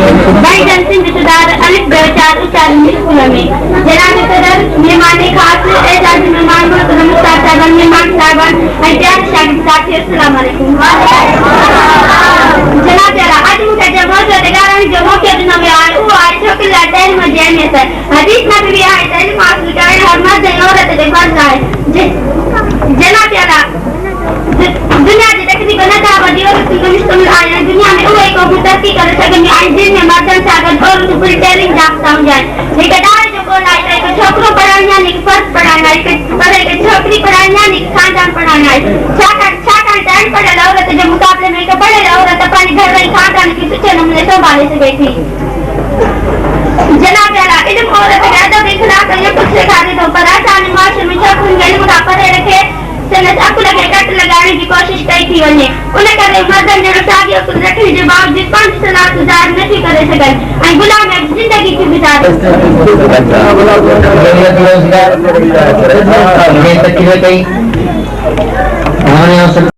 भाई जनसिंह रिश्तेदार अलिफ बेचार उच्चारण स्कूल में जनाब सदर मेहमान खास एजाज मेहमान मोहतरम उस्ताद साहब मेहमान साहब इम्तियाज शागिर्द साथी अस्सलाम वालेकुम जनाब यारा आज मुझे जब मौजूद है जो मौके दिन में आए वो आए जो कि लड़ाई में जाने से हदीस में भी आए तेरे मास्टर कहे हर मर्द औरत के फर्ज है जनाब यारा दुनिया की तकनीक बनता है और उसकी मुश्किल आए दुनिया में वो एक तरक्की कर सके आज दिन में मर्दन सागर और सुपर टेलिंग जागता हूं जाए एक डाल जो बोल आए एक छोकरो पढ़ाना नहीं फर्ज पढ़ाना एक बड़े के छोकरी पढ़ाना नहीं खानदान पढ़ाना छाका टाइम पढ़े औरत जो मुकाबले में एक बड़े औरत अपने घर में खानदान की सुचे नमूने संभाले से बैठी जनाब यारा इल्म औरत के अदब इखलाक ये कुछ सिखा दे तो पर आसान माशरे में छोकरी के इल्म का पढ़े रखे सनत अकुल के कट लगाने की कोशिश कई थी वने उन्हें करे मर्दन ने सागी अकुल रखने के बावजूद 5 साल गुजार नहीं करे सके ऐं गुलाम जिंदगी की गुजारे रोजगार